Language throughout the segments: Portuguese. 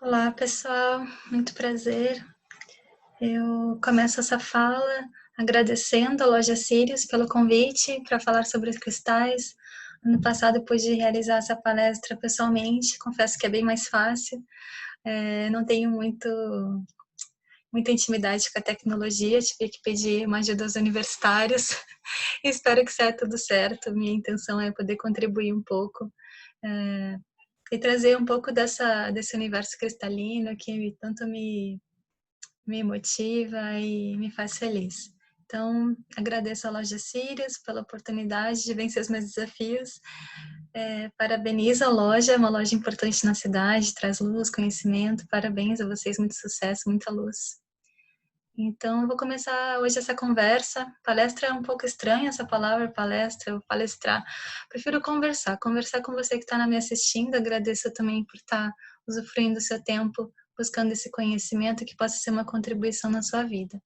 Olá, pessoal, muito prazer. Eu começo essa fala agradecendo a Loja Sirius pelo convite para falar sobre os cristais. Ano passado eu pude realizar essa palestra pessoalmente, confesso que é bem mais fácil. Não tenho muita intimidade com a tecnologia, tive que pedir uma ajuda aos universitários. Espero que saia tudo certo. Minha intenção é poder contribuir um pouco e trazer um pouco desse universo cristalino que tanto me motiva e me faz feliz. Então, agradeço à Loja Sirius pela oportunidade de vencer os meus desafios. Parabenizo a loja, é uma loja importante na cidade, traz luz, conhecimento. Parabéns a vocês, muito sucesso, muita luz. Então, eu vou começar hoje essa conversa. Palestra é um pouco estranha essa palavra, palestra, ou palestrar. Prefiro conversar com você que está me assistindo. Agradeço também por estar usufruindo do seu tempo, buscando esse conhecimento que possa ser uma contribuição na sua vida.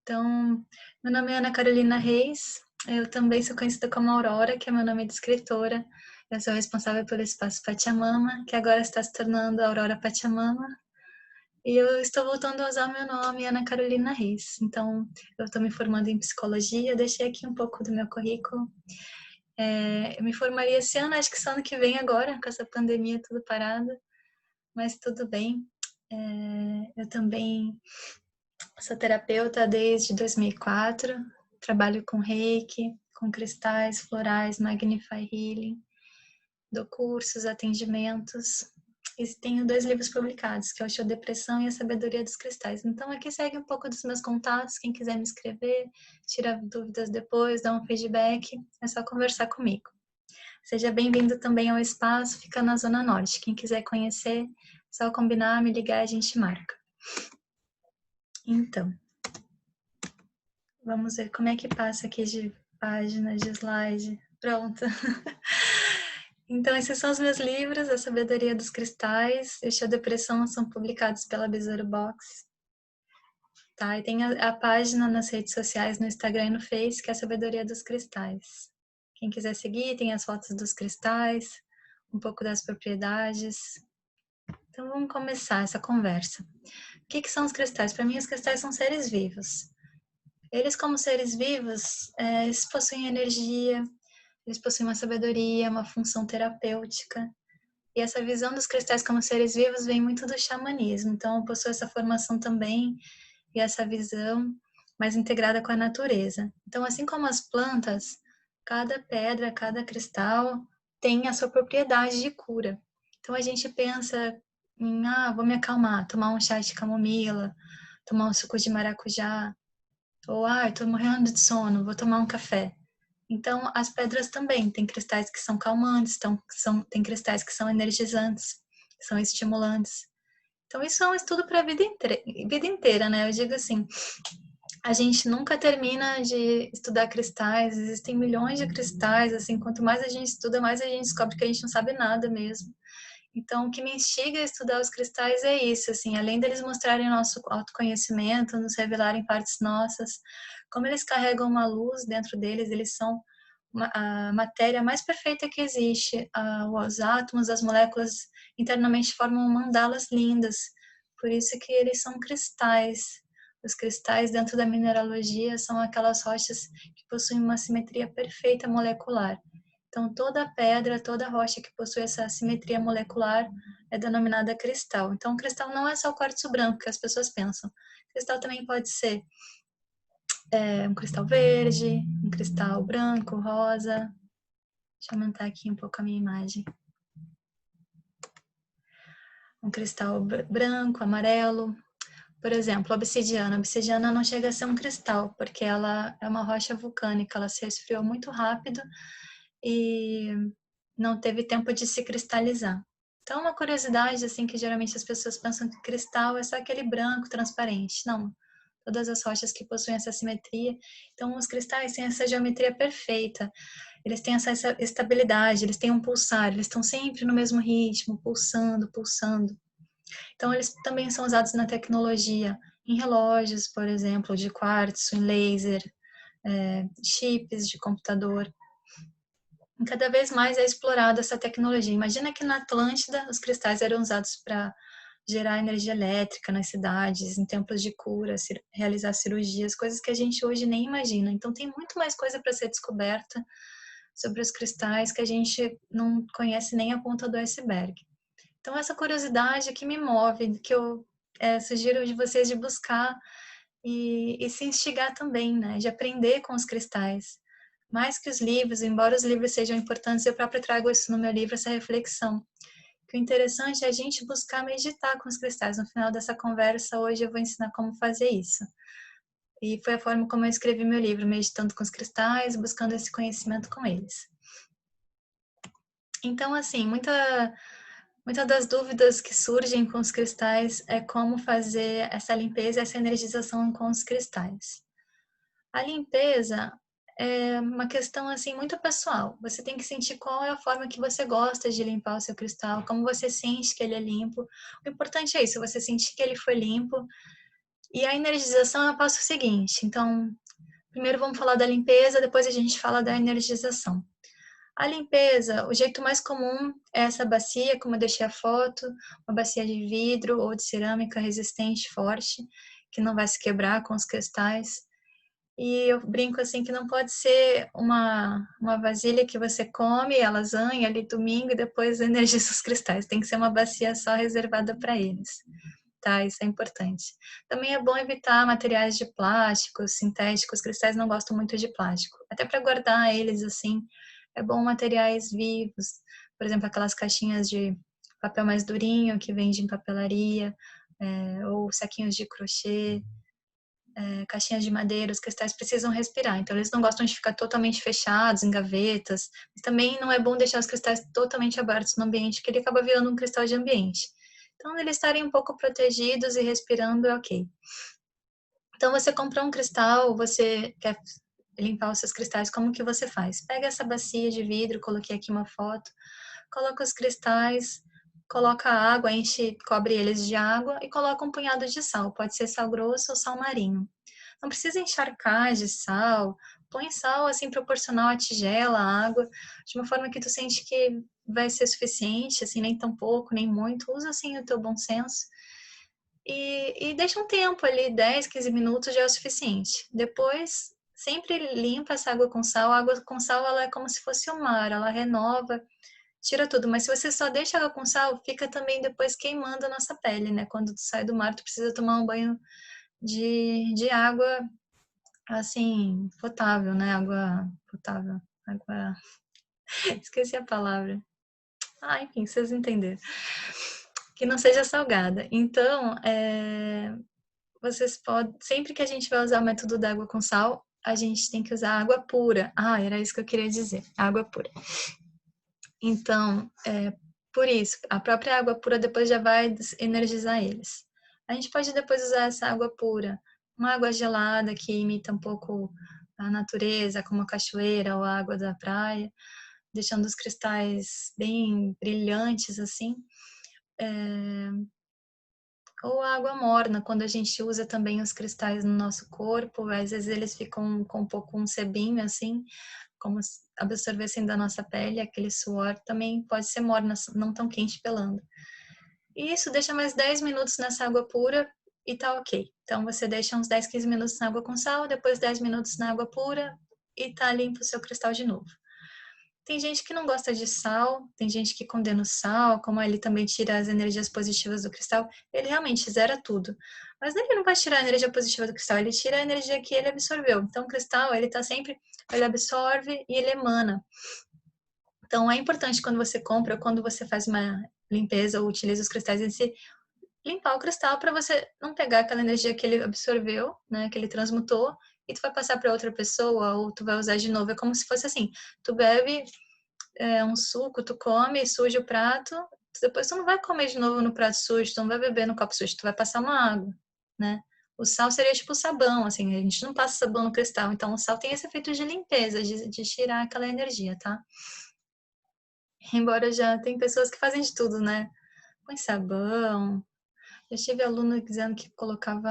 Então, meu nome é Ana Carolina Reis, eu também sou conhecida como Aurora, que é meu nome de escritora. Eu sou responsável pelo Espaço Pachamama, que agora está se tornando Aurora Pachamama. E eu estou voltando a usar o meu nome, Ana Carolina Reis. Então, eu estou me formando em psicologia, deixei aqui um pouco do meu currículo. Eu me formaria esse ano, acho que só ano que vem agora, com essa pandemia tudo parado, mas tudo bem. Eu também sou terapeuta desde 2004, trabalho com reiki, com cristais, florais, Magnify Healing, dou cursos, atendimentos e tenho 2 livros publicados, que é o Show Depressão e a Sabedoria dos Cristais. Então aqui segue um pouco dos meus contatos, quem quiser me escrever, tirar dúvidas depois, dar um feedback, é só conversar comigo. Seja bem-vindo também ao espaço, fica na Zona Norte. Quem quiser conhecer, só combinar, me ligar, a gente marca. Então, vamos ver como é que passa aqui de página, de slide. Pronto. Então, esses são os meus livros, A Sabedoria dos Cristais e A Depressão, são publicados pela Besouro Box. Tá? E tem a página nas redes sociais, no Instagram e no Face, que é A Sabedoria dos Cristais. Quem quiser seguir, tem as fotos dos cristais, um pouco das propriedades. Então, vamos começar essa conversa. O que são os cristais? Para mim, os cristais são seres vivos. Eles, como seres vivos, eles possuem energia, eles possuem uma sabedoria, uma função terapêutica. E essa visão dos cristais como seres vivos vem muito do xamanismo. Então, eu possuo essa formação também e essa visão mais integrada com a natureza. Então, assim como as plantas, cada pedra, cada cristal tem a sua propriedade de cura. Então, a gente pensa em, vou me acalmar, tomar um chá de camomila, tomar um suco de maracujá, ou, estou morrendo de sono, vou tomar um café. Então, as pedras também, tem cristais que são calmantes, tem cristais que são energizantes, que são estimulantes. Então, isso é um estudo para a vida inteira, né? Eu digo assim, a gente nunca termina de estudar cristais, existem milhões de cristais, assim, quanto mais a gente estuda, mais a gente descobre que a gente não sabe nada mesmo. Então, o que me instiga a estudar os cristais é isso, assim, além deles mostrarem nosso autoconhecimento, nos revelarem partes nossas, como eles carregam uma luz dentro deles, eles são a matéria mais perfeita que existe. Os átomos, as moléculas internamente formam mandalas lindas, por isso que eles são cristais. Os cristais dentro da mineralogia são aquelas rochas que possuem uma simetria perfeita molecular. Então, toda pedra, toda rocha que possui essa simetria molecular é denominada cristal. Então, cristal não é só o quartzo branco que as pessoas pensam. Cristal também pode ser um cristal verde, um cristal branco, rosa. Deixa eu aumentar aqui um pouco a minha imagem. Um cristal branco, amarelo. Por exemplo, a obsidiana. A obsidiana não chega a ser um cristal, porque ela é uma rocha vulcânica, ela se resfriou muito rápido e não teve tempo de se cristalizar. Então, uma curiosidade, assim, que geralmente as pessoas pensam que cristal é só aquele branco transparente. Não. Todas as rochas que possuem essa simetria. Então, os cristais têm essa geometria perfeita. Eles têm essa estabilidade, eles têm um pulsar, eles estão sempre no mesmo ritmo, pulsando, pulsando. Então, eles também são usados na tecnologia, em relógios, por exemplo, de quartzo, em laser, chips de computador. E cada vez mais é explorada essa tecnologia. Imagina que na Atlântida os cristais eram usados para gerar energia elétrica nas cidades, em templos de cura, realizar cirurgias, coisas que a gente hoje nem imagina. Então tem muito mais coisa para ser descoberta sobre os cristais que a gente não conhece nem a ponta do iceberg. Então essa curiosidade que me move, que eu sugiro de vocês de buscar e se instigar também, né, de aprender com os cristais. Mais que os livros, embora os livros sejam importantes, eu próprio trago isso no meu livro, essa reflexão. Que o interessante é a gente buscar meditar com os cristais. No final dessa conversa, hoje eu vou ensinar como fazer isso. E foi a forma como eu escrevi meu livro, meditando com os cristais, buscando esse conhecimento com eles. Então, assim, muita das dúvidas que surgem com os cristais é como fazer essa limpeza, essa energização com os cristais. A limpeza é uma questão assim muito pessoal. Você tem que sentir qual é a forma que você gosta de limpar o seu cristal, como você sente que ele é limpo. O importante é isso, você sentir que ele foi limpo. E a energização é o passo seguinte. Então, primeiro vamos falar da limpeza, depois a gente fala da energização. A limpeza, o jeito mais comum é essa bacia, como eu deixei a foto, uma bacia de vidro ou de cerâmica resistente, forte, que não vai se quebrar com os cristais. E eu brinco assim que não pode ser uma vasilha que você come a lasanha ali domingo e depois energiza os cristais. Tem que ser uma bacia só reservada para eles, tá? Isso é importante. Também é bom evitar materiais de plástico, sintéticos. Os cristais não gostam muito de plástico. Até para guardar eles assim, é bom materiais vivos. Por exemplo, aquelas caixinhas de papel mais durinho que vende em papelaria, ou saquinhos de crochê, caixinhas de madeira, os cristais precisam respirar. Então, eles não gostam de ficar totalmente fechados em gavetas. Mas também não é bom deixar os cristais totalmente abertos no ambiente, que ele acaba virando um cristal de ambiente. Então, eles estarem um pouco protegidos e respirando é ok. Então, você comprou um cristal, você quer limpar os seus cristais, como que você faz? Pega essa bacia de vidro, coloquei aqui uma foto, coloca os cristais, coloca a água, enche, cobre eles de água e coloca um punhado de sal. Pode ser sal grosso ou sal marinho. Não precisa encharcar de sal, põe sal assim proporcional à tigela, à água, de uma forma que tu sente que vai ser suficiente, assim, nem tão pouco, nem muito. Usa assim o teu bom senso. E deixa um tempo ali, 10, 15 minutos já é o suficiente. Depois, sempre limpa essa água com sal. A água com sal, ela é como se fosse o mar, ela renova, tira tudo. Mas se você só deixa água com sal, fica também depois queimando a nossa pele, né? Quando tu sai do mar, tu precisa tomar um banho de água, assim, potável, né? Água potável. Água... Esqueci a palavra. Ah, enfim, vocês entenderam. Que não seja salgada. Então, vocês podem... Sempre que a gente vai usar o método da água com sal, a gente tem que usar água pura. Ah, era isso que eu queria dizer. Água pura. Então, por isso, a própria água pura depois já vai energizar eles. A gente pode depois usar essa água pura, uma água gelada que imita um pouco a natureza, como a cachoeira ou a água da praia, deixando os cristais bem brilhantes assim. Ou a água morna, quando a gente usa também os cristais no nosso corpo, às vezes eles ficam com um pouco um sebinho assim, como se absorvessem da nossa pele, aquele suor também pode ser morna, não tão quente pelando. E isso deixa mais 10 minutos nessa água pura e tá ok. Então você deixa uns 10, 15 minutos na água com sal, depois 10 minutos na água pura e tá limpo o seu cristal de novo. Tem gente que não gosta de sal, tem gente que condena o sal, como ele também tira as energias positivas do cristal, ele realmente zera tudo. Mas ele não vai tirar a energia positiva do cristal, ele tira a energia que ele absorveu. Então o cristal, ele tá sempre, ele absorve e ele emana. Então é importante quando você compra ou quando você faz uma limpeza ou utiliza os cristais em si, limpar o cristal para você não pegar aquela energia que ele absorveu, né, que ele transmutou, e tu vai passar para outra pessoa ou tu vai usar de novo. É como se fosse assim, tu bebe um suco, tu come, suja o prato, depois tu não vai comer de novo no prato sujo, tu não vai beber no copo sujo, tu vai passar uma água, né? O sal seria tipo sabão, assim, a gente não passa sabão no cristal, então o sal tem esse efeito de limpeza, de tirar aquela energia, tá? Embora já tem pessoas que fazem de tudo, né? Põe sabão. Eu tive aluno dizendo que colocava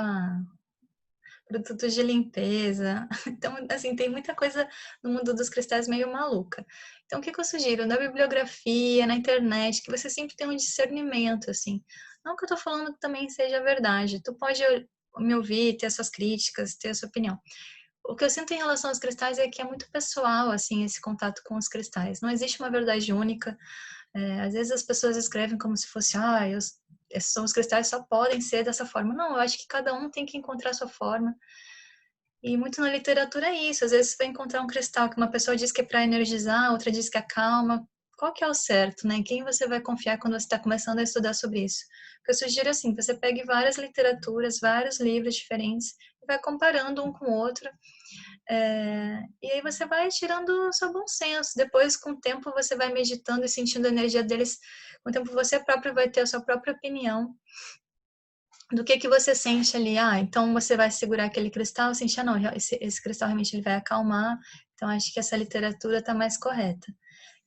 produtos de limpeza. Então, assim, tem muita coisa no mundo dos cristais meio maluca. Então, o que eu sugiro? Na bibliografia, na internet, que você sempre tenha um discernimento, assim. Não que eu tô falando que também seja verdade. Tu pode me ouvir, ter as suas críticas, ter a sua opinião. O que eu sinto em relação aos cristais é que é muito pessoal, assim, esse contato com os cristais. Não existe uma verdade única. Às vezes as pessoas escrevem como se fosse, os cristais só podem ser dessa forma. Não, eu acho que cada um tem que encontrar a sua forma. E muito na literatura é isso. Às vezes você vai encontrar um cristal que uma pessoa diz que é para energizar, outra diz que acalma. Qual que é o certo, né? Em quem você vai confiar quando você está começando a estudar sobre isso? O que eu sugiro assim, você pegue várias literaturas, vários livros diferentes e vai comparando um com o outro. E aí você vai tirando o seu bom senso. Depois, com o tempo, você vai meditando e sentindo a energia deles. Com o tempo, você próprio vai ter a sua própria opinião do que você sente ali. Então você vai segurar aquele cristal e sentir, não, esse cristal realmente ele vai acalmar. Então acho que essa literatura está mais correta.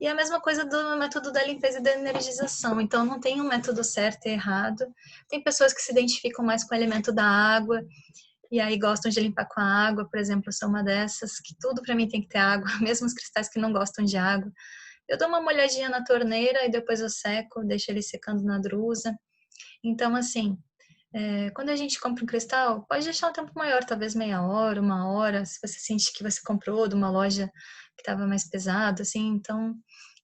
E a mesma coisa do método da limpeza e da energização. Então não tem um método certo e errado. Tem pessoas que se identificam mais com o elemento da água e aí gostam de limpar com a água, por exemplo, eu sou uma dessas, que tudo para mim tem que ter água, mesmo os cristais que não gostam de água. Eu dou uma molhadinha na torneira e depois eu seco, deixo ele secando na drusa. Então, assim, quando a gente compra um cristal, pode deixar um tempo maior, talvez meia hora, uma hora, se você sente que você comprou de uma loja que estava mais pesado, assim, então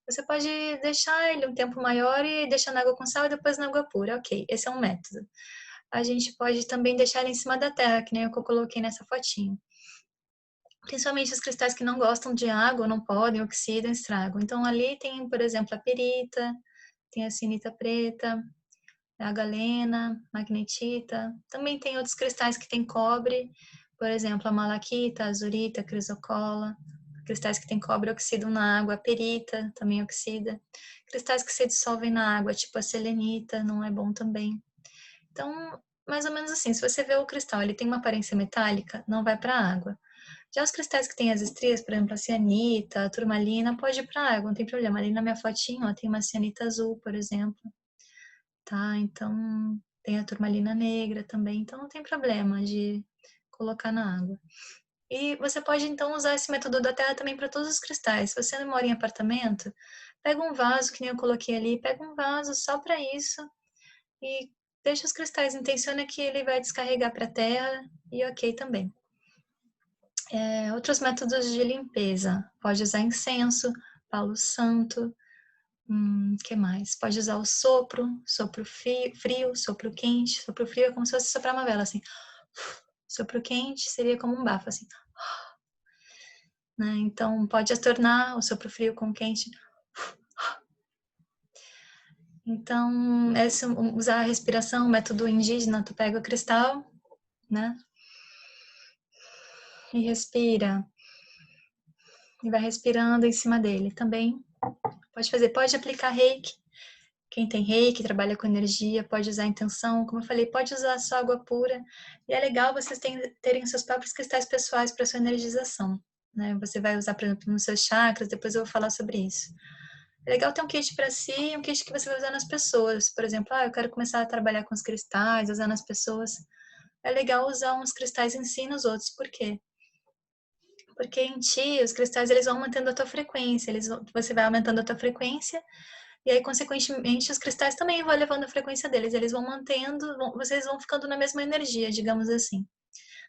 você pode deixar ele um tempo maior e deixar na água com sal e depois na água pura. Ok, esse é um método. A gente pode também deixar ele em cima da terra, que nem o que eu coloquei nessa fotinho. Principalmente os cristais que não gostam de água, não podem, oxidam, estragam. Então ali tem, por exemplo, a perita, tem a sinita preta, a galena, magnetita. Também tem outros cristais que têm cobre, por exemplo, a malaquita, a azurita, a crisocola. Cristais que têm cobre oxidam na água, a perita também oxida. Cristais que se dissolvem na água, tipo a selenita, não é bom também. Então, mais ou menos assim, se você vê o cristal, ele tem uma aparência metálica, não vai para a água. Já os cristais que têm as estrias, por exemplo, a cianita, a turmalina, pode ir para a água, não tem problema. Ali na minha fotinho, ó, tem uma cianita azul, por exemplo. Tá? Então, tem a turmalina negra também, então não tem problema de colocar na água. E você pode então usar esse método da terra também para todos os cristais. Se você mora em apartamento, pega um vaso, que nem eu coloquei ali, pega um vaso só para isso e deixa os cristais. Intenciona que ele vai descarregar para a terra e ok também. Outros métodos de limpeza. Pode usar incenso, palo santo, que mais? Pode usar o sopro frio, sopro quente. Sopro frio é como se fosse soprar uma vela, assim. Sopro quente seria como um bafo, assim. Né? Então, pode tornar o sopro frio com quente. Então, usar a respiração, o método indígena, tu pega o cristal, né? E respira. E vai respirando em cima dele também. Pode aplicar reiki. Quem tem reiki, trabalha com energia, pode usar a intenção, como eu falei, pode usar só água pura. E é legal vocês terem seus próprios cristais pessoais para sua energização. Né? Você vai usar, por exemplo, nos seus chakras, depois eu vou falar sobre isso. É legal ter um kit para si e um kit que você vai usar nas pessoas. Por exemplo, eu quero começar a trabalhar com os cristais, usar nas pessoas. É legal usar uns cristais em si e nos outros. Por quê? Porque em ti, os cristais eles vão mantendo a tua frequência, você vai aumentando a tua frequência e aí, consequentemente, os cristais também vão elevando a frequência deles, eles vão mantendo, vocês vão ficando na mesma energia, digamos assim,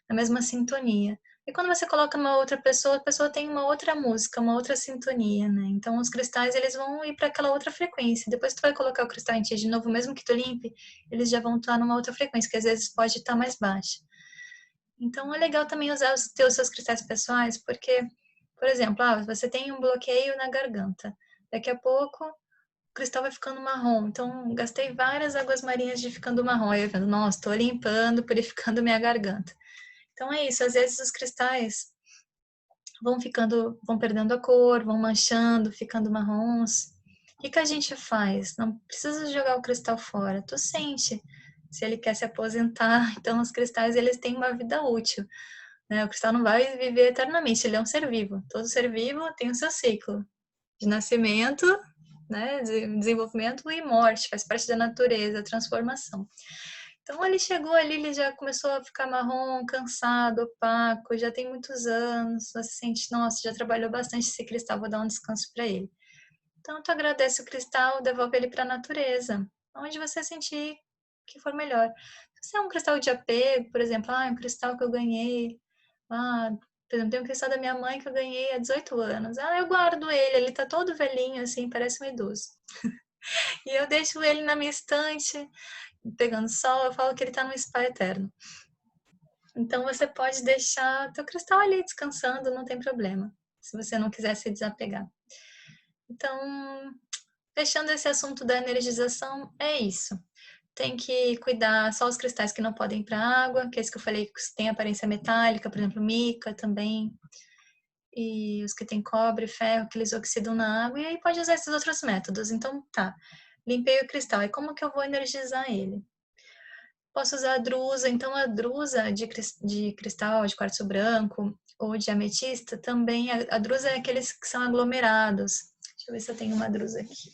na mesma sintonia. E quando você coloca numa outra pessoa, a pessoa tem uma outra música, uma outra sintonia, né? Então, os cristais, eles vão ir para aquela outra frequência. Depois tu vai colocar o cristal em ti de novo, mesmo que tu limpe, eles já vão estar numa outra frequência, que às vezes pode estar mais baixa. Então, é legal também usar ter os seus cristais pessoais, porque, por exemplo, você tem um bloqueio na garganta. Daqui a pouco, o cristal vai ficando marrom. Então, gastei várias águas marinhas de ficando marrom. Aí eu vendo, nossa, estou limpando, purificando minha garganta. Então, é isso. Às vezes, os cristais vão perdendo a cor, vão manchando, ficando marrons. O que a gente faz? Não precisa jogar o cristal fora. Tu sente se ele quer se aposentar. Então, os cristais, eles têm uma vida útil. Né? O cristal não vai viver eternamente, ele é um ser vivo. Todo ser vivo tem o seu ciclo de nascimento, né, desenvolvimento e morte, faz parte da natureza, transformação. Então ele chegou ali, ele já começou a ficar marrom, cansado, opaco, já tem muitos anos, você sente, nossa, já trabalhou bastante esse cristal, vou dar um descanso para ele. Então, tu agradece o cristal, devolve ele para a natureza, onde você sentir que for melhor. Se é um cristal de apego, por exemplo, um cristal que eu ganhei, por exemplo, tem um cristal da minha mãe que eu ganhei há 18 anos. Eu guardo ele tá todo velhinho, assim, parece um idoso. E eu deixo ele na minha estante, pegando sol, eu falo que ele tá num spa eterno. Então, você pode deixar teu cristal ali descansando, não tem problema, se você não quiser se desapegar. Então, fechando esse assunto da energização, é isso. Tem que cuidar só os cristais que não podem ir para água, que é esse que eu falei que tem aparência metálica, por exemplo, mica também. E os que tem cobre, ferro, que eles oxidam na água. E aí pode usar esses outros métodos. Então, tá. Limpei o cristal. E como que eu vou energizar ele? Posso usar a drusa. Então, a drusa de cristal, de quartzo branco ou de ametista, também. A drusa é aqueles que são aglomerados. Deixa eu ver se eu tenho uma drusa aqui,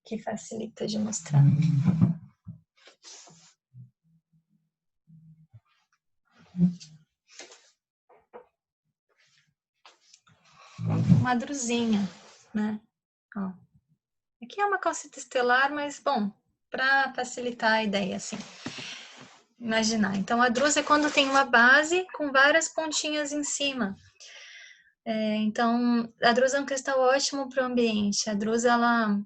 que facilita de mostrar. Uma drusinha, né? Ó. Aqui é uma calcita estelar, mas, bom, para facilitar a ideia, assim, imaginar. Então, a drusa é quando tem uma base com várias pontinhas em cima. Então, a drusa é um cristal ótimo para o ambiente. A drusa, ela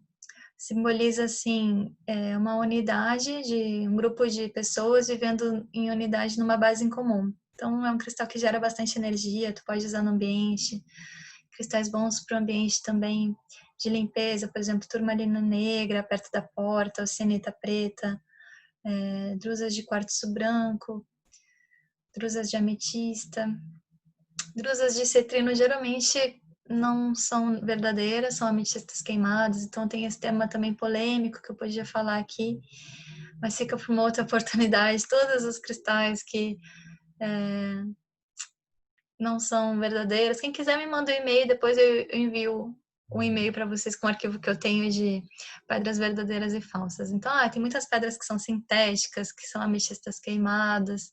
simboliza, assim, uma unidade de um grupo de pessoas vivendo em unidade numa base em comum. Então, é um cristal que gera bastante energia, tu pode usar no ambiente. Cristais bons para o ambiente também de limpeza, por exemplo, turmalina negra perto da porta, oceanita preta, drusas de quartzo branco, drusas de ametista. Drusas de cetrino geralmente não são verdadeiras, são ametistas queimados, então tem esse tema também polêmico que eu podia falar aqui, mas fica para uma outra oportunidade. Todos os cristais que não são verdadeiros, quem quiser me manda um e-mail, depois eu envio um e-mail para vocês com o arquivo que eu tenho de pedras verdadeiras e falsas. Então, tem muitas pedras que são sintéticas, que são ametistas queimadas,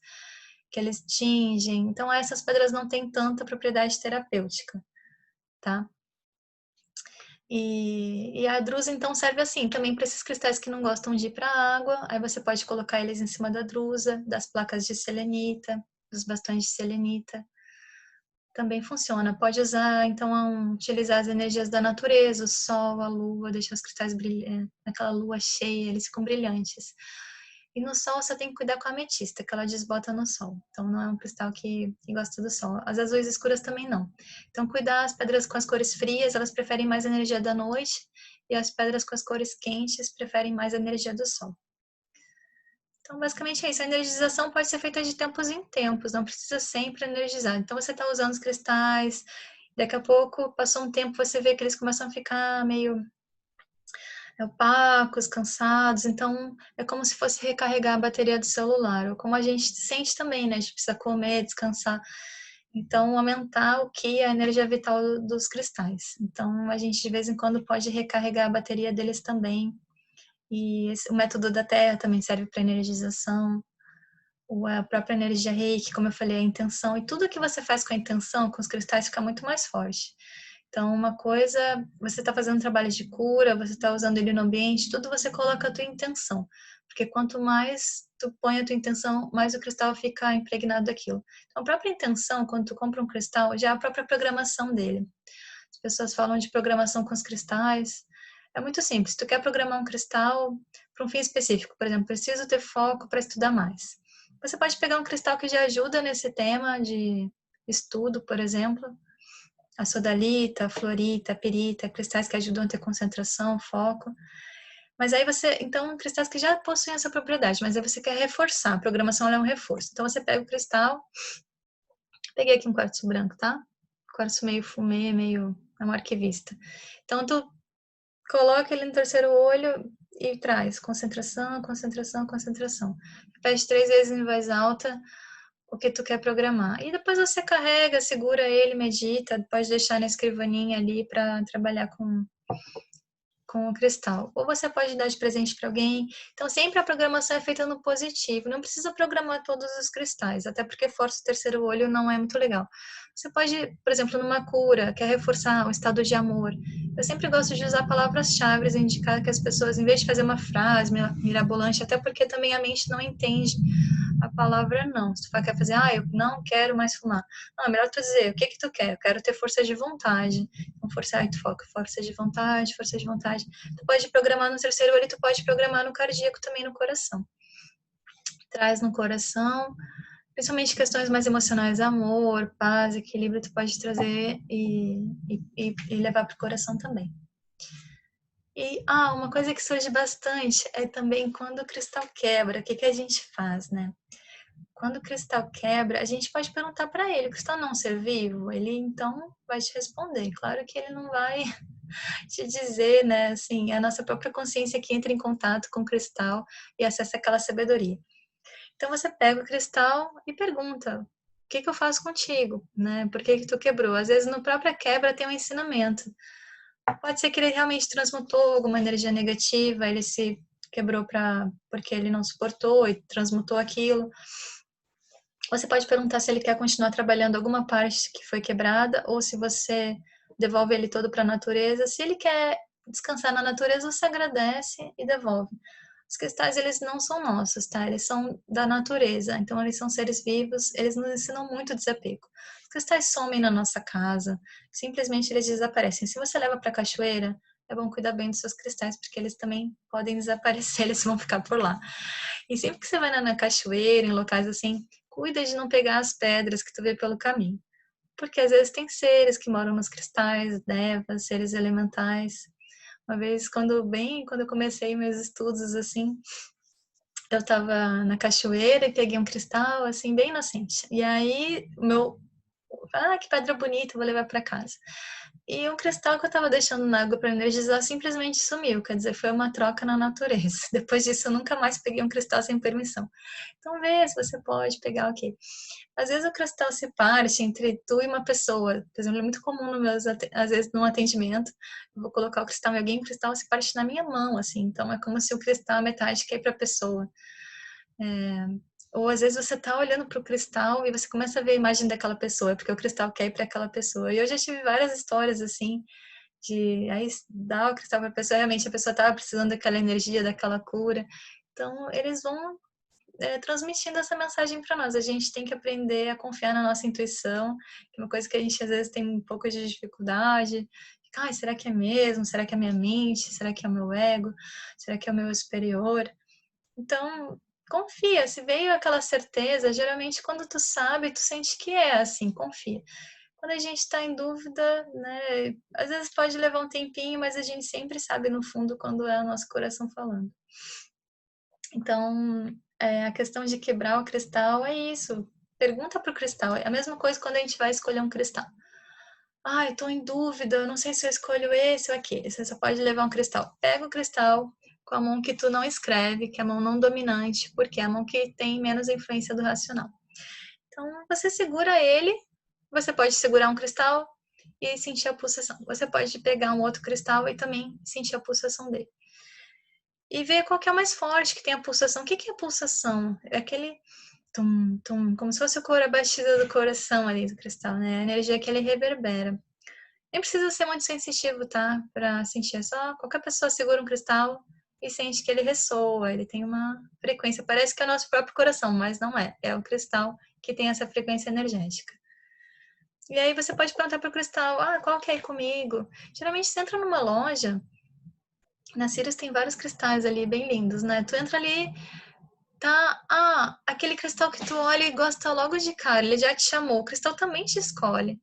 que eles tingem. Então, essas pedras não têm tanta propriedade terapêutica, tá? E a drusa, então, serve assim, também para esses cristais que não gostam de ir para a água, aí você pode colocar eles em cima da drusa, das placas de selenita, dos bastões de selenita. Também funciona. Pode usar, então, utilizar as energias da natureza, o sol, a lua, deixar os cristais brilhando, naquela lua cheia, eles ficam brilhantes. E no sol você tem que cuidar com a ametista, que ela desbota no sol. Então não é um cristal que gosta do sol. As azuis escuras também não. Então cuidar as pedras com as cores frias, elas preferem mais a energia da noite, e as pedras com as cores quentes preferem mais a energia do sol. Então, basicamente é isso. A energização pode ser feita de tempos em tempos, não precisa sempre energizar. Então, você está usando os cristais, daqui a pouco, passou um tempo, você vê que eles começam a ficar meio opacos, cansados. Então, é como se fosse recarregar a bateria do celular, ou como a gente sente também, né? A gente precisa comer, descansar. Então, aumentar o que é a energia vital dos cristais. Então, a gente, de vez em quando, pode recarregar a bateria deles também. E o método da Terra também serve para energização, ou a própria energia reiki, como eu falei, a intenção. E tudo que você faz com a intenção, com os cristais, fica muito mais forte. Então, uma coisa, você está fazendo trabalho de cura, você está usando ele no ambiente, tudo você coloca a tua intenção. Porque quanto mais tu põe a tua intenção, mais o cristal fica impregnado daquilo. Então, a própria intenção, quando tu compra um cristal, já é a própria programação dele. As pessoas falam de programação com os cristais. É muito simples. Tu quer programar um cristal para um fim específico. Por exemplo, preciso ter foco para estudar mais. Você pode pegar um cristal que já ajuda nesse tema de estudo, por exemplo. A sodalita, a fluorita, a pirita, cristais que ajudam a ter concentração, foco. Mas aí você, então, cristais que já possuem essa propriedade, mas aí você quer reforçar. A programação é um reforço. Então você pega o cristal. Peguei aqui um quartzo branco, tá? Quartzo meio fumê, meio é um arquivista. Então tu coloca ele no terceiro olho e traz concentração, concentração, concentração. Repete 3 vezes em voz alta o que tu quer programar. E depois você carrega, segura ele, medita, pode deixar na escrivaninha ali para trabalhar com o cristal. Ou você pode dar de presente para alguém. Então, sempre a programação é feita no positivo. Não precisa programar todos os cristais, até porque força o terceiro olho não é muito legal. Você pode, por exemplo, numa cura, quer reforçar o estado de amor. Eu sempre gosto de usar palavras-chave e indicar que as pessoas, em vez de fazer uma frase mirabolante, até porque também a mente não entende a palavra não. Se tu quer fazer, eu não quero mais fumar. Não, é melhor tu dizer, o que que tu quer? Eu quero ter força de vontade. Então, aí tu foca, força de vontade, força de vontade. Tu pode programar no terceiro olho, tu pode programar no cardíaco também, no coração. Traz no coração, principalmente questões mais emocionais, amor, paz, equilíbrio, tu pode trazer e levar para o coração também. E, uma coisa que surge bastante é também quando o cristal quebra, o que a gente faz, né? Quando o cristal quebra, a gente pode perguntar para ele, o cristal não é um ser vivo? Ele, então, vai te responder. Claro que ele não vai te dizer, né, assim, é a nossa própria consciência que entra em contato com o cristal e acessa aquela sabedoria. Então, você pega o cristal e pergunta, o que eu faço contigo, né? Por que tu quebrou? Às vezes, no própria quebra tem um ensinamento. Pode ser que ele realmente transmutou alguma energia negativa, ele se quebrou porque ele não suportou e transmutou aquilo. Você pode perguntar se ele quer continuar trabalhando alguma parte que foi quebrada ou se você devolve ele todo para a natureza. Se ele quer descansar na natureza, você agradece e devolve. Os cristais, eles não são nossos, tá? Eles são da natureza. Então, eles são seres vivos, eles nos ensinam muito desapego. Os cristais somem na nossa casa, simplesmente eles desaparecem. Se você leva para a cachoeira, é bom cuidar bem dos seus cristais, porque eles também podem desaparecer, eles vão ficar por lá. E sempre que você vai na cachoeira, em locais assim, cuida de não pegar as pedras que tu vê pelo caminho. Porque às vezes tem seres que moram nos cristais, devas, seres elementais. Uma vez, quando eu comecei meus estudos, assim, eu tava na cachoeira e peguei um cristal, assim, bem inocente. E aí, que pedra bonita, vou levar para casa. E um cristal que eu estava deixando na água para energizar simplesmente sumiu, quer dizer, foi uma troca na natureza. Depois disso, eu nunca mais peguei um cristal sem permissão. Então, vê se você pode pegar, ok. Às vezes o cristal se parte entre tu e uma pessoa. Por exemplo, é muito comum às vezes num atendimento, eu vou colocar o cristal em alguém, o cristal se parte na minha mão, assim. Então, é como se o cristal, a metade, cair para a pessoa. Ou às vezes você tá olhando para o cristal e você começa a ver a imagem daquela pessoa, porque o cristal quer ir para aquela pessoa. E eu já tive várias histórias assim, de aí dá o cristal para a pessoa, realmente a pessoa estava precisando daquela energia, daquela cura. Então, eles vão transmitindo essa mensagem para nós. A gente tem que aprender a confiar na nossa intuição, que é uma coisa que a gente às vezes tem um pouco de dificuldade. Será que é mesmo? Será que é a minha mente? Será que é o meu ego? Será que é o meu superior? Então, confia. Se veio aquela certeza, geralmente quando tu sabe, tu sente que é assim, confia. Quando a gente está em dúvida, né, às vezes pode levar um tempinho, mas a gente sempre sabe no fundo quando é o nosso coração falando. Então, a questão de quebrar o cristal é isso. Pergunta para o cristal. É a mesma coisa quando a gente vai escolher um cristal. Estou em dúvida, eu não sei se eu escolho esse ou aquele. Você só pode levar um cristal. Pega o cristal com a mão que tu não escreve, que é a mão não dominante, porque é a mão que tem menos influência do racional. Então, você segura ele, você pode segurar um cristal e sentir a pulsação. Você pode pegar um outro cristal e também sentir a pulsação dele. E ver qual que é o mais forte, que tem a pulsação. O que é a pulsação? É aquele tum, tum, como se fosse a batida do coração ali do cristal, né? A energia que ele reverbera. Nem precisa ser muito sensitivo, tá? Pra sentir. É só qualquer pessoa segura um cristal e sente que ele ressoa, ele tem uma frequência. Parece que é o nosso próprio coração, mas não é. É o cristal que tem essa frequência energética. E aí você pode perguntar para o cristal, qual que é aí comigo? Geralmente você entra numa loja, na Sirius tem vários cristais ali bem lindos, né? Tu entra ali, tá, aquele cristal que tu olha e gosta logo de cara, ele já te chamou, o cristal também te escolhe.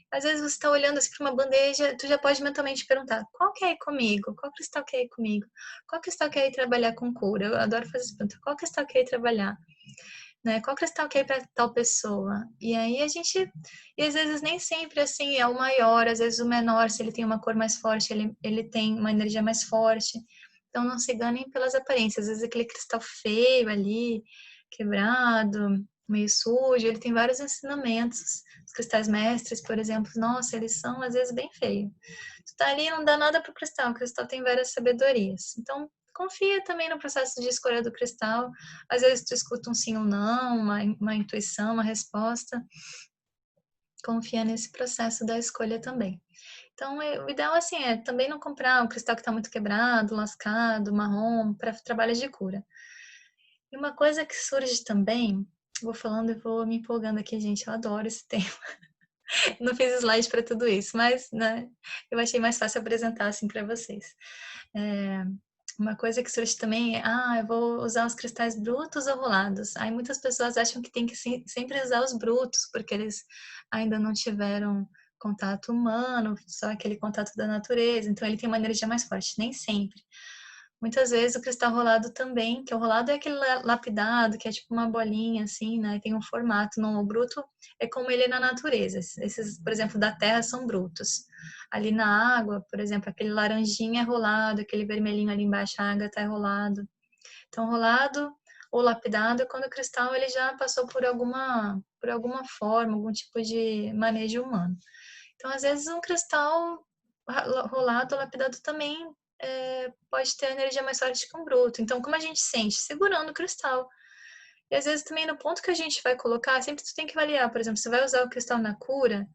Às vezes você está olhando assim para uma bandeja, tu já pode mentalmente perguntar, qual que é aí comigo? Qual cristal que é aí comigo? Qual cristal que é aí trabalhar com cura? Eu adoro fazer essa pergunta, qual cristal que é aí trabalhar? Né? Qual cristal que é para tal pessoa? E aí e às vezes nem sempre assim é o maior, às vezes o menor, se ele tem uma cor mais forte, ele tem uma energia mais forte. Então não se enganem pelas aparências, às vezes aquele cristal feio ali, quebrado, meio sujo, ele tem vários ensinamentos. Os cristais mestres, por exemplo, nossa, eles são às vezes bem feios. Tu tá ali, não dá nada pro cristal, o cristal tem várias sabedorias. Então, confia também no processo de escolha do cristal. Às vezes tu escuta um sim ou não, uma intuição, uma resposta. Confia nesse processo da escolha também. Então, o ideal assim é também não comprar um cristal que está muito quebrado, lascado, marrom, para trabalhos de cura. E uma coisa que surge também, vou falando e vou me empolgando aqui, gente, eu adoro esse tema. Não fiz slide para tudo isso, mas né, eu achei mais fácil apresentar assim para vocês. Uma coisa que surge também é, eu vou usar os cristais brutos ou rolados. Aí muitas pessoas acham que tem que sempre usar os brutos, porque eles ainda não tiveram contato humano, só aquele contato da natureza, então ele tem uma energia mais forte. Nem sempre. Muitas vezes o cristal rolado também, que o rolado é aquele lapidado, que é tipo uma bolinha assim, né? Tem um formato, não, o bruto é como ele é na natureza. Esses, por exemplo, da terra são brutos. Ali na água, por exemplo, aquele laranjinha é rolado, aquele vermelhinho ali embaixo, a água tá rolado. Então, rolado ou lapidado é quando o cristal ele já passou por alguma forma, algum tipo de manejo humano. Então, às vezes, um cristal rolado ou lapidado também pode ter energia mais forte que um bruto. Então, como a gente sente? Segurando o cristal. E às vezes também no ponto que a gente vai colocar, sempre tu tem que avaliar. Por exemplo, você vai usar o cristal na cura,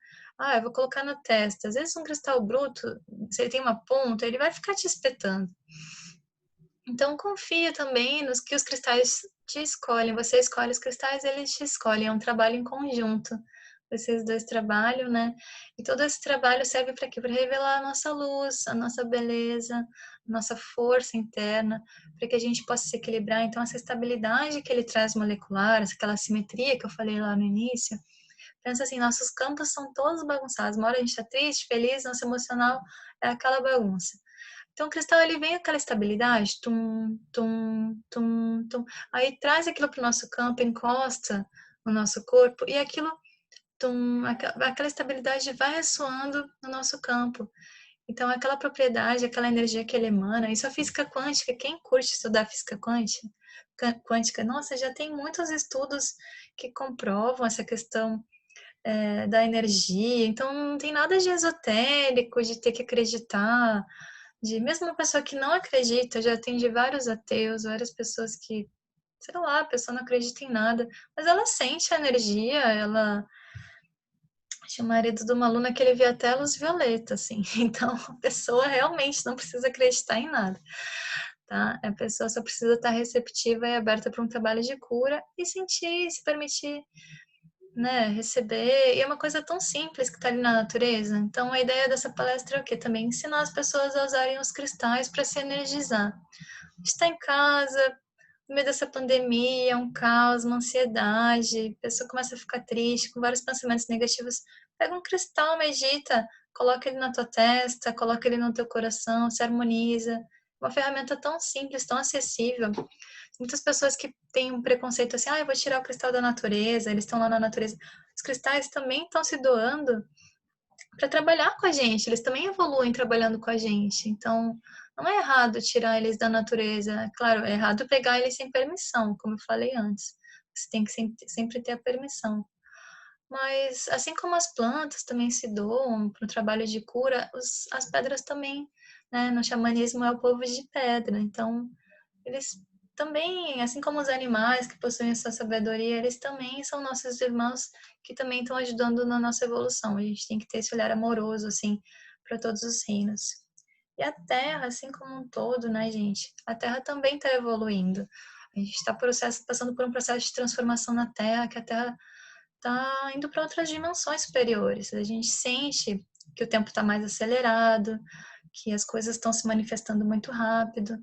eu vou colocar na testa. Às vezes um cristal bruto, se ele tem uma ponta, ele vai ficar te espetando. Então confia também nos que os cristais te escolhem. Você escolhe os cristais, eles te escolhem. É um trabalho em conjunto. Vocês dois trabalham, né? E todo esse trabalho serve para quê? Para revelar a nossa luz, a nossa beleza, a nossa força interna, para que a gente possa se equilibrar. Então, essa estabilidade que ele traz molecular, aquela simetria que eu falei lá no início, pensa assim, nossos campos são todos bagunçados. Uma hora a gente está triste, feliz, nosso emocional é aquela bagunça. Então, o cristal, ele vem com aquela estabilidade, tum, tum, tum, tum. Aí traz aquilo para o nosso campo, encosta no nosso corpo, e aquilo, tum, aquela estabilidade vai ressoando no nosso campo. Então, aquela propriedade, aquela energia que ele emana, isso a física quântica, quem curte estudar física quântica, nossa, já tem muitos estudos que comprovam essa questão da energia. Então, não tem nada de esotérico, de ter que acreditar, de mesmo uma pessoa que não acredita, já atendi vários ateus, várias pessoas que, sei lá, a pessoa não acredita em nada, mas ela sente a energia, ela tinha o marido de uma aluna que ele via até luz violeta, assim, então a pessoa realmente não precisa acreditar em nada, tá? A pessoa só precisa estar receptiva e aberta para um trabalho de cura e sentir, se permitir, né, receber, e é uma coisa tão simples que está ali na natureza. Então a ideia dessa palestra é o quê? Também ensinar as pessoas a usarem os cristais para se energizar. Está em casa, no meio dessa pandemia, um caos, uma ansiedade, a pessoa começa a ficar triste, com vários pensamentos negativos. Pega um cristal, medita, coloca ele na tua testa, coloca ele no teu coração, se harmoniza. Uma ferramenta tão simples, tão acessível. Muitas pessoas que têm um preconceito assim, eu vou tirar o cristal da natureza, eles estão lá na natureza. Os cristais também estão se doando para trabalhar com a gente, eles também evoluem trabalhando com a gente. Então, não é errado tirar eles da natureza. Claro, é errado pegar eles sem permissão, como eu falei antes. Você tem que sempre ter a permissão. Mas, assim como as plantas também se doam para o trabalho de cura, as pedras também, né? No xamanismo é o povo de pedra. Então, eles também, assim como os animais que possuem essa sabedoria, eles também são nossos irmãos que também estão ajudando na nossa evolução. A gente tem que ter esse olhar amoroso, assim, para todos os reinos. E a Terra, assim como um todo, né, gente? A Terra também está evoluindo. A gente está passando por um processo de transformação na Terra, que a Terra está indo para outras dimensões superiores. A gente sente que o tempo está mais acelerado, que as coisas estão se manifestando muito rápido.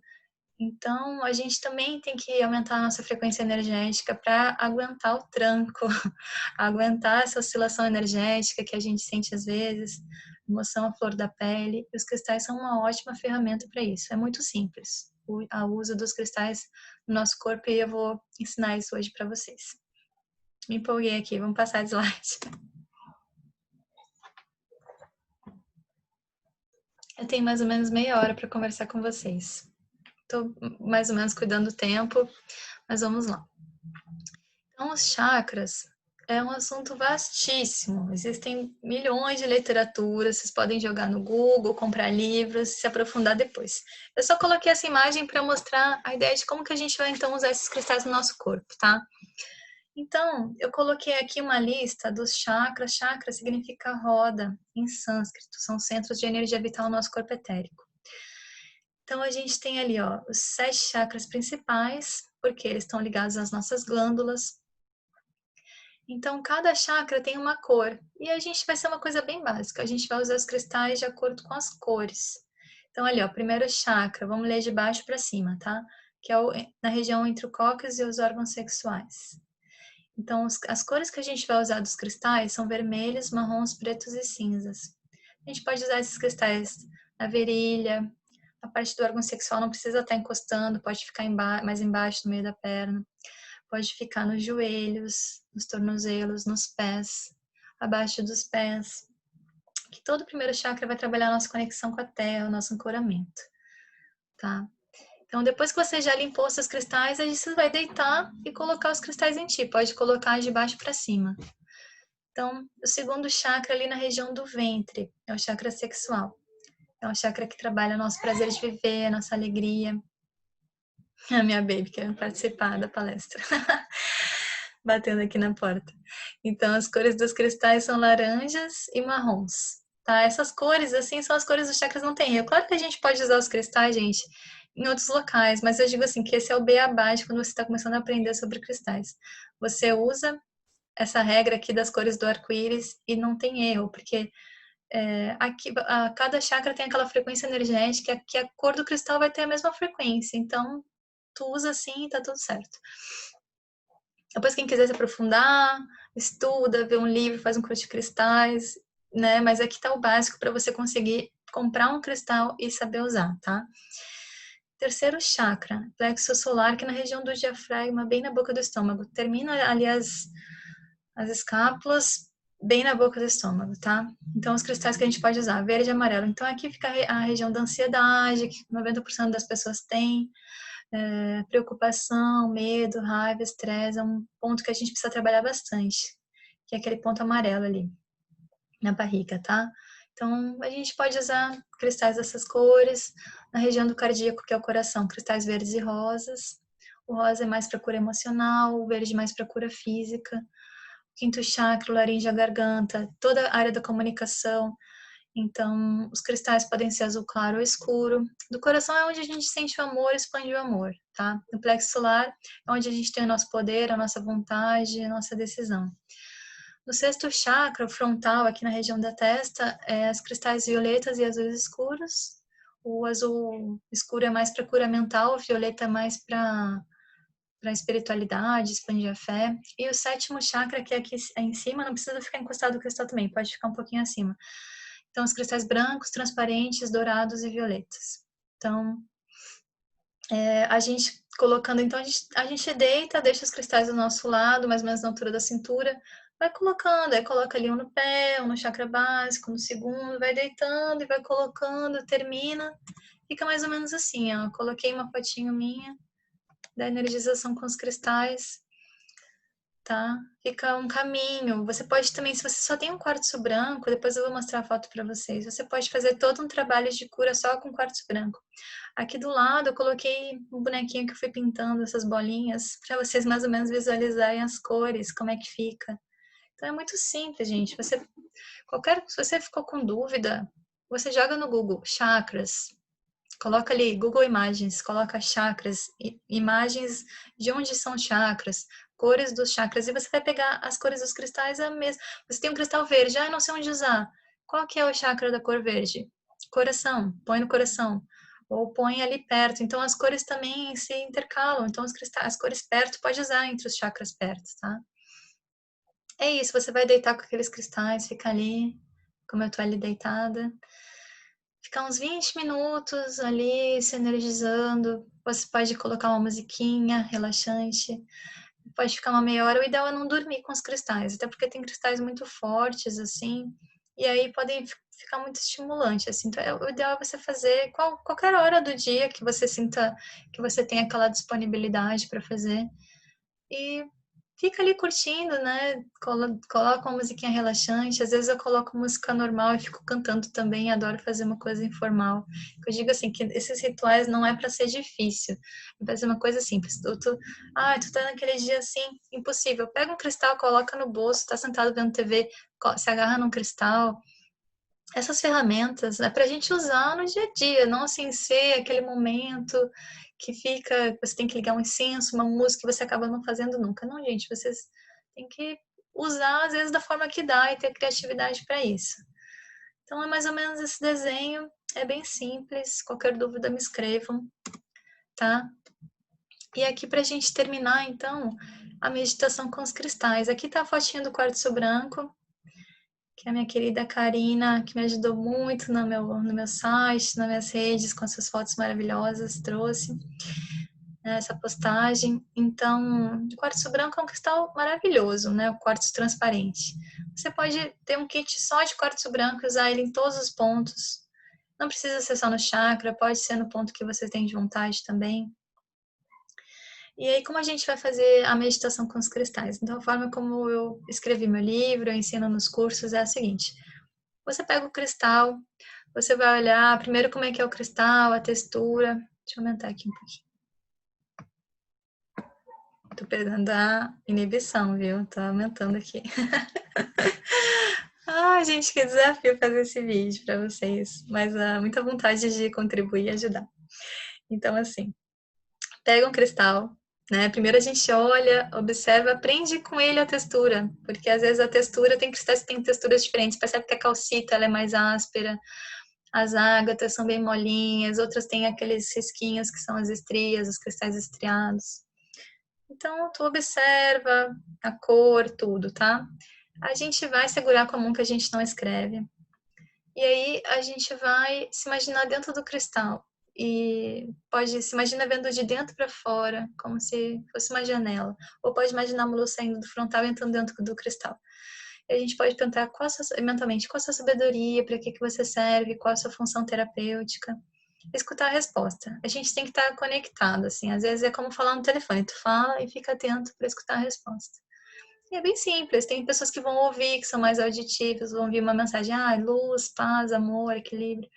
Então, a gente também tem que aumentar a nossa frequência energética para aguentar o tranco, aguentar essa oscilação energética que a gente sente às vezes, emoção à flor da pele. E os cristais são uma ótima ferramenta para isso. É muito simples o uso dos cristais no nosso corpo e eu vou ensinar isso hoje para vocês. Me empolguei aqui, vamos passar de slide. Eu tenho mais ou menos meia hora para conversar com vocês. Estou mais ou menos cuidando do tempo, mas vamos lá. Então, os chakras é um assunto vastíssimo. Existem milhões de literaturas, vocês podem jogar no Google, comprar livros, se aprofundar depois. Eu só coloquei essa imagem para mostrar a ideia de como que a gente vai então usar esses cristais no nosso corpo, tá? Então, eu coloquei aqui uma lista dos chakras. Chakra significa roda em sânscrito, são centros de energia vital no nosso corpo etérico. Então, a gente tem ali, ó, os 7 chakras principais, porque eles estão ligados às nossas glândulas. Então, cada chakra tem uma cor. E a gente vai ser uma coisa bem básica. A gente vai usar os cristais de acordo com as cores. Então, ali, ó, primeiro chakra, vamos ler de baixo para cima, tá? Que é na região entre o cóccix e os órgãos sexuais. Então, as cores que a gente vai usar dos cristais são vermelhos, marrons, pretos e cinzas. A gente pode usar esses cristais na virilha, na parte do órgão sexual não precisa estar encostando, pode ficar mais embaixo, no meio da perna. Pode ficar nos joelhos, nos tornozelos, nos pés, abaixo dos pés. Que todo o primeiro chakra vai trabalhar a nossa conexão com a terra, o nosso ancoramento, tá? Então, depois que você já limpou seus cristais, aí você vai deitar e colocar os cristais em ti. Pode colocar de baixo para cima. Então, o segundo chakra ali na região do ventre é o chakra sexual. É um chakra que trabalha o nosso prazer de viver, a nossa alegria. A minha baby quer participar da palestra. Batendo aqui na porta. Então, as cores dos cristais são laranjas e marrons, tá? Essas cores, assim, são as cores dos chakras não tem. É claro que a gente pode usar os cristais, gente, em outros locais, mas eu digo assim, que esse é o beabá de quando você está começando a aprender sobre cristais. Você usa essa regra aqui das cores do arco-íris e não tem erro, porque aqui, cada chakra tem aquela frequência energética que a cor do cristal vai ter a mesma frequência, então tu usa assim e tá tudo certo. Depois, quem quiser se aprofundar, estuda, vê um livro, faz um curso de cristais, né? Mas aqui tá o básico para você conseguir comprar um cristal e saber usar, tá? Terceiro chakra, plexo solar, que é na região do diafragma, bem na boca do estômago. Termina ali as escápulas, bem na boca do estômago, tá? Então, os cristais que a gente pode usar, verde e amarelo. Então, aqui fica a região da ansiedade, que 90% das pessoas têm. Preocupação, medo, raiva, estresse, é um ponto que a gente precisa trabalhar bastante, que é aquele ponto amarelo ali, na barriga, tá? Então, a gente pode usar cristais dessas cores, na região do cardíaco, que é o coração, cristais verdes e rosas. O rosa é mais para cura emocional, o verde mais para cura física. O quinto chakra, laringe, a garganta, toda a área da comunicação. Então, os cristais podem ser azul claro ou escuro. Do coração é onde a gente sente o amor, expande o amor, tá? No plexo solar é onde a gente tem o nosso poder, a nossa vontade, a nossa decisão. No sexto chakra, o frontal, aqui na região da testa, os cristais violetas e azuis escuros. O azul escuro é mais para cura mental, o violeta é mais para espiritualidade, expandir a fé. E o sétimo chakra, que é aqui em cima, não precisa ficar encostado no cristal também, pode ficar um pouquinho acima. Então, os cristais brancos, transparentes, dourados e violetas. Então, a gente colocando, então a gente deita, deixa os cristais do nosso lado, mais ou menos na altura da cintura, vai colocando, aí coloca ali um no pé, um no chakra básico, no segundo, vai deitando e vai colocando, termina, fica mais ou menos assim, ó. Coloquei uma fotinho minha da energização com os cristais, tá? Fica um caminho. Você pode também, se você só tem um quartzo branco, depois eu vou mostrar a foto para vocês. Você pode fazer todo um trabalho de cura só com quartzo branco. Aqui do lado eu coloquei um bonequinho que eu fui pintando essas bolinhas para vocês mais ou menos visualizarem as cores, como é que fica. Então é muito simples, gente. Se você ficou com dúvida, você joga no Google chakras. Coloca ali Google Imagens, coloca chakras, imagens de onde são chakras, cores dos chakras, e você vai pegar as cores dos cristais, é a mesma. Você tem um cristal verde, não sei onde usar. Qual que é o chakra da cor verde? Coração, põe no coração. Ou põe ali perto. Então, as cores também se intercalam. Então, as cores perto, pode usar entre os chakras perto, tá? É isso, você vai deitar com aqueles cristais, fica ali, como eu tô ali deitada. Ficar uns 20 minutos ali se energizando. Você pode colocar uma musiquinha relaxante. Pode ficar uma meia hora. O ideal é não dormir com os cristais, até porque tem cristais muito fortes, assim, e aí podem ficar muito estimulantes, assim. Então, o ideal é você fazer qualquer hora do dia que você sinta que você tem aquela disponibilidade para fazer. E fica ali curtindo, né? Coloca uma musiquinha relaxante. Às vezes eu coloco música normal e fico cantando também. Adoro fazer uma coisa informal. Eu digo assim que esses rituais não é para ser difícil, é para ser uma coisa simples. Tu tá naquele dia assim, impossível. Pega um cristal, coloca no bolso, tá sentado vendo TV, se agarra num cristal. Essas ferramentas é para a gente usar no dia a dia, não assim ser aquele momento que fica, você tem que ligar um incenso, uma música que você acaba não fazendo nunca. Não, gente, vocês têm que usar às vezes da forma que dá e ter criatividade para isso. Então é mais ou menos esse desenho, é bem simples, qualquer dúvida me escrevam, tá? E aqui para a gente terminar, então, a meditação com os cristais. Aqui tá a fotinha do quartzo branco, que é a minha querida Karina, que me ajudou muito no meu site, nas minhas redes, com essas fotos maravilhosas, trouxe essa postagem. Então, o quartzo branco é um cristal maravilhoso, né? O quartzo transparente. Você pode ter um kit só de quartzo branco e usar ele em todos os pontos. Não precisa ser só no chakra, pode ser no ponto que você tem de vontade também. E aí, como a gente vai fazer a meditação com os cristais? Então, a forma como eu escrevi meu livro, eu ensino nos cursos, é a seguinte. Você pega o cristal, você vai olhar primeiro como é que é o cristal, a textura. Deixa eu aumentar aqui um pouquinho. Tô perdendo a inibição, viu? Tô aumentando aqui. Ah, gente, que desafio fazer esse vídeo para vocês. Mas muita vontade de contribuir e ajudar. Então, assim, pega um cristal, né? Primeiro a gente olha, observa, aprende com ele a textura. Porque às vezes a textura, tem cristais que têm texturas diferentes. Percebe que a calcita ela é mais áspera, as ágatas são bem molinhas, outras têm aqueles risquinhos que são as estrias, os cristais estriados. Então, tu observa a cor, tudo, tá? A gente vai segurar com a mão que a gente não escreve. E aí, a gente vai se imaginar dentro do cristal. E pode se imaginar vendo de dentro para fora, como se fosse uma janela. Ou pode imaginar uma luz saindo do frontal e entrando dentro do cristal. E a gente pode pensar mentalmente qual a sua sabedoria, para que você serve, qual a sua função terapêutica. Escutar a resposta. A gente tem que estar conectado, assim. Às vezes é como falar no telefone. Tu fala e fica atento para escutar a resposta. E é bem simples. Tem pessoas que vão ouvir, que são mais auditivas, vão ouvir uma mensagem, luz, paz, amor, equilíbrio.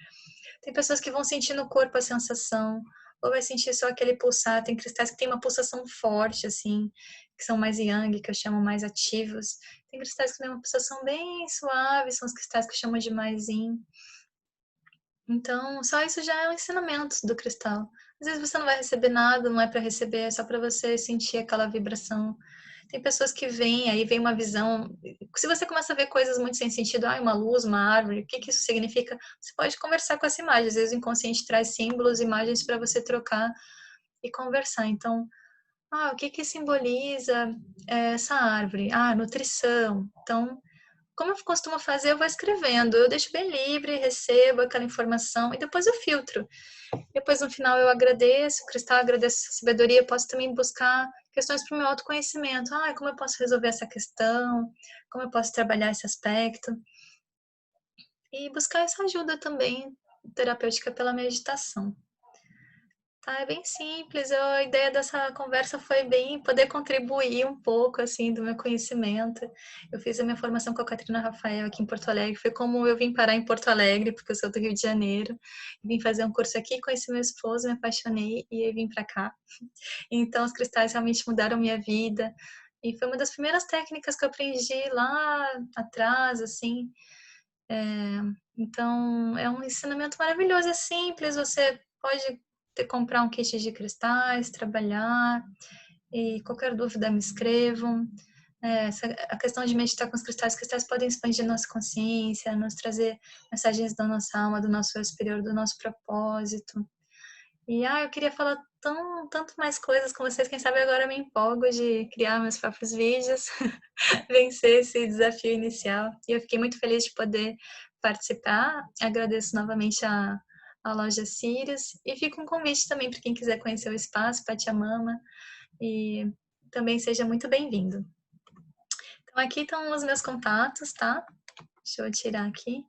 Tem pessoas que vão sentir no corpo a sensação, ou vai sentir só aquele pulsar. Tem cristais que tem uma pulsação forte, assim, que são mais yang, que eu chamo mais ativos. Tem cristais que têm uma pulsação bem suave, são os cristais que eu chamo de mais yin. Então, só isso já é um ensinamento do cristal. Às vezes você não vai receber nada, não é para receber, é só para você sentir aquela vibração. Tem pessoas que vêm, aí vem uma visão. Se você começa a ver coisas muito sem sentido, uma luz, uma árvore, o que que isso significa? Você pode conversar com essa imagem. Às vezes o inconsciente traz símbolos, imagens para você trocar e conversar. Então, o que que simboliza essa árvore? Nutrição. Então, como eu costumo fazer, eu vou escrevendo. Eu deixo bem livre, recebo aquela informação e depois eu filtro. Depois, no final, eu agradeço o cristal, agradeço a sabedoria. Posso também buscar questões para o meu autoconhecimento. Como eu posso resolver essa questão? Como eu posso trabalhar esse aspecto? E buscar essa ajuda também terapêutica pela meditação. Tá, é bem simples. A ideia dessa conversa foi bem poder contribuir um pouco assim do meu conhecimento. Eu fiz a minha formação com a Catrina Rafael aqui em Porto Alegre. Foi como eu vim parar em Porto Alegre, porque eu sou do Rio de Janeiro. Vim fazer um curso aqui, conheci meu esposo, me apaixonei e aí vim para cá. Então os cristais realmente mudaram minha vida. E foi uma das primeiras técnicas que eu aprendi lá atrás, assim. Então é um ensinamento maravilhoso, é simples. Você pode comprar um kit de cristais, trabalhar, e qualquer dúvida me escrevam. A questão de meditar com os cristais podem expandir nossa consciência, nos trazer mensagens da nossa alma, do nosso eu superior, do nosso propósito. E eu queria falar tanto mais coisas com vocês, quem sabe agora eu me empolgo de criar meus próprios vídeos, vencer esse desafio inicial. E eu fiquei muito feliz de poder participar. Agradeço novamente a loja Sirius e fica um convite também para quem quiser conhecer o espaço, Pachamama, e também seja muito bem-vindo. Então aqui estão os meus contatos, tá? Deixa eu tirar aqui.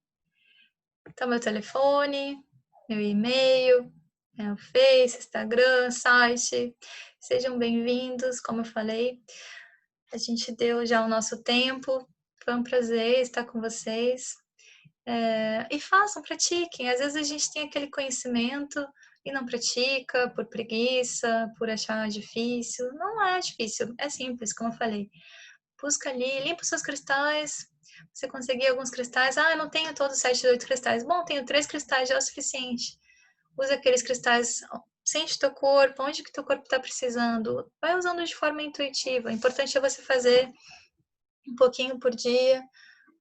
Então meu telefone, meu e-mail, o Face, Instagram, site. Sejam bem-vindos, como eu falei. A gente deu já o nosso tempo. Foi um prazer estar com vocês. E façam, pratiquem. Às vezes a gente tem aquele conhecimento e não pratica por preguiça, por achar difícil. Não é difícil, é simples, como eu falei. Busca ali, limpa os seus cristais. Você conseguir alguns cristais. Ah, eu não tenho todos os 7, 8 cristais. Bom, tenho 3 cristais, já é o suficiente. Usa aqueles cristais, sente teu corpo, onde que teu corpo está precisando. Vai usando de forma intuitiva. O importante é você fazer um pouquinho por dia,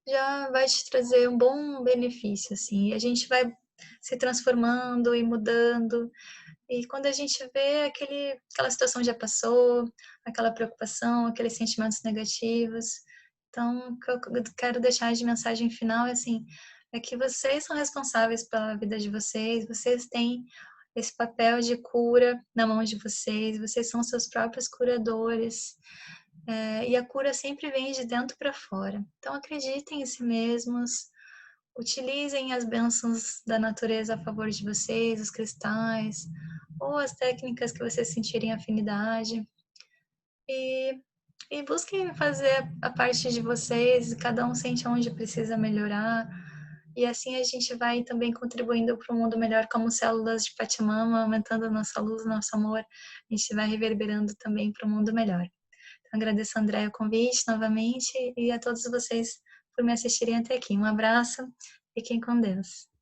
já vai te trazer um bom benefício, assim. E a gente vai se transformando e mudando. E quando a gente vê aquela situação já passou, aquela preocupação, aqueles sentimentos negativos. Então, o que eu quero deixar de mensagem final é assim, é que vocês são responsáveis pela vida de vocês têm esse papel de cura na mão de vocês são seus próprios curadores. E a cura sempre vem de dentro para fora. Então, acreditem em si mesmos, utilizem as bênçãos da natureza a favor de vocês, os cristais, ou as técnicas que vocês sentirem afinidade. E, e busquem fazer a parte de vocês, cada um sente onde precisa melhorar. E assim a gente vai também contribuindo para um mundo melhor como células de Pachamama, aumentando a nossa luz, nosso amor. A gente vai reverberando também para um mundo melhor. Então, agradeço, André, o convite novamente e a todos vocês por me assistirem até aqui. Um abraço, fiquem com Deus.